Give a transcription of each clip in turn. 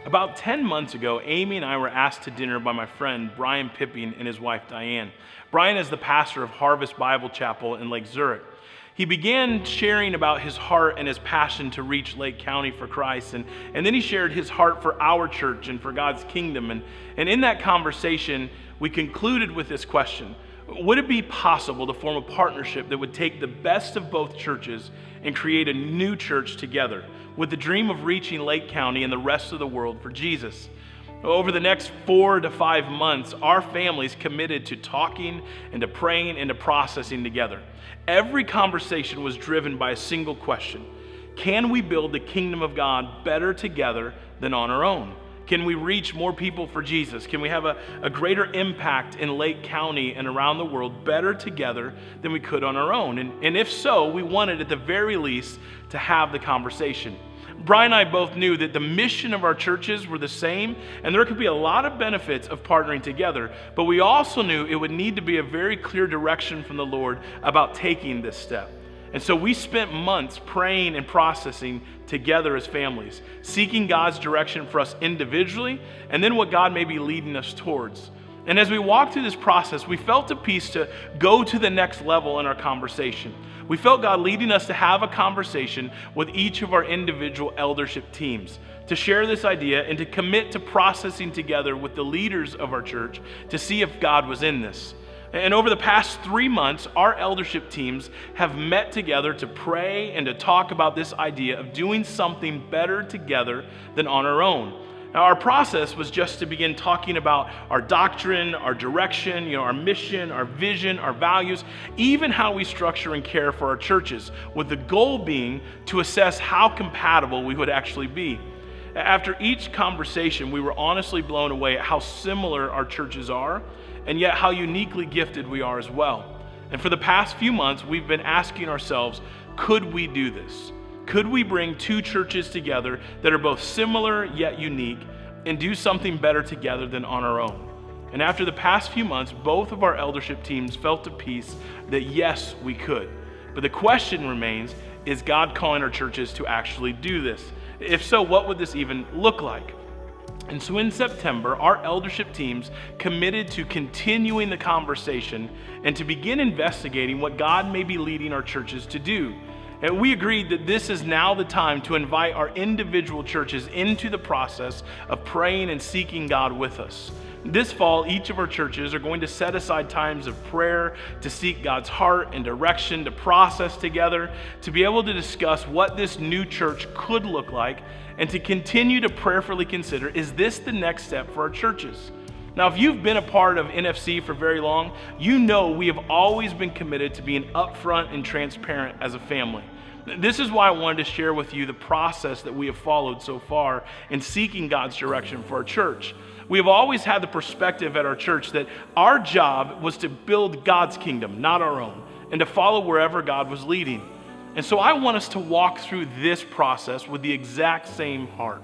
About 10 months ago, Amy and I were asked to dinner by my friend Brian Pipping and his wife Diane. Brian is the pastor of Harvest Bible Chapel in Lake Zurich. He began sharing about his heart and his passion to reach Lake County for Christ, and then he shared his heart for our church and for God's kingdom. And in that conversation, we concluded with this question: would it be possible to form a partnership that would take the best of both churches and create a new church together, with the dream of reaching Lake County and the rest of the world for Jesus? Over the next 4 to 5 months, our families committed to talking and to praying and to processing together. Every conversation was driven by a single question: can we build the kingdom of God better together than on our own? Can we reach more people for Jesus? Can we have a greater impact in Lake County and around the world better together than we could on our own? And if so, we wanted at the very least to have the conversation. Brian and I both knew that the mission of our churches were the same, and there could be a lot of benefits of partnering together, but we also knew it would need to be a very clear direction from the Lord about taking this step. And so we spent months praying and processing together as families, seeking God's direction for us individually, and then what God may be leading us towards. And as we walked through this process, we felt a peace to go to the next level in our conversation. We felt God leading us to have a conversation with each of our individual eldership teams, to share this idea and to commit to processing together with the leaders of our church to see if God was in this. And over the past 3 months, our eldership teams have met together to pray and to talk about this idea of doing something better together than on our own. Now, our process was just to begin talking about our doctrine, our direction, our mission, our vision, our values, even how we structure and care for our churches, with the goal being to assess how compatible we would actually be. After each conversation, we were honestly blown away at how similar our churches are, and yet how uniquely gifted we are as well. And for the past few months, we've been asking ourselves, could we do this? Could we bring two churches together that are both similar yet unique and do something better together than on our own? And after the past few months, both of our eldership teams felt at peace that yes, we could. But the question remains, is God calling our churches to actually do this? If so, what would this even look like? And so in September, our eldership teams committed to continuing the conversation and to begin investigating what God may be leading our churches to do. And we agreed that this is now the time to invite our individual churches into the process of praying and seeking God with us. This fall, each of our churches are going to set aside times of prayer to seek God's heart and direction, to process together, to be able to discuss what this new church could look like, and to continue to prayerfully consider, is this the next step for our churches? Now, if you've been a part of NFC for very long, you know we have always been committed to being upfront and transparent as a family. This is why I wanted to share with you the process that we have followed so far in seeking God's direction for our church. We have always had the perspective at our church that our job was to build God's kingdom, not our own, and to follow wherever God was leading. And so I want us to walk through this process with the exact same heart.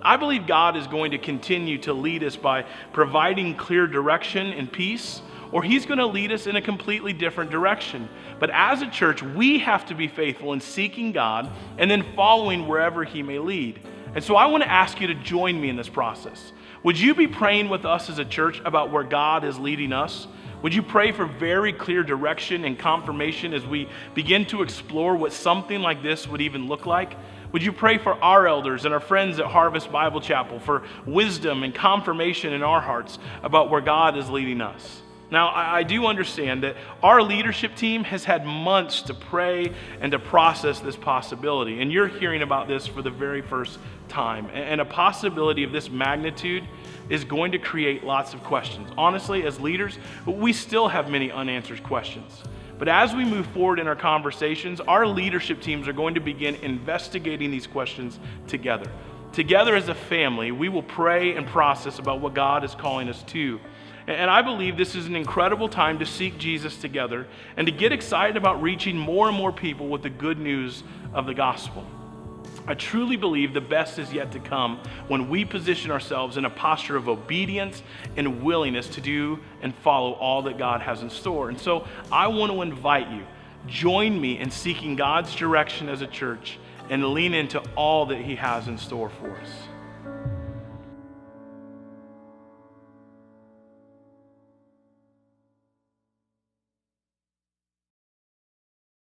I believe God is going to continue to lead us by providing clear direction and peace, or He's going to lead us in a completely different direction. But as a church, we have to be faithful in seeking God and then following wherever He may lead. And so I want to ask you to join me in this process. Would you be praying with us as a church about where God is leading us? Would you pray for very clear direction and confirmation as we begin to explore what something like this would even look like? Would you pray for our elders and our friends at Harvest Bible Chapel for wisdom and confirmation in our hearts about where God is leading us? Now, I do understand that our leadership team has had months to pray and to process this possibility, and you're hearing about this for the very first time. And a possibility of this magnitude is going to create lots of questions. Honestly, as leaders, we still have many unanswered questions. But as we move forward in our conversations, our leadership teams are going to begin investigating these questions together. Together as a family, we will pray and process about what God is calling us to. And I believe this is an incredible time to seek Jesus together and to get excited about reaching more and more people with the good news of the gospel. I truly believe the best is yet to come when we position ourselves in a posture of obedience and willingness to do and follow all that God has in store. And so I want to invite you, join me in seeking God's direction as a church and lean into all that He has in store for us.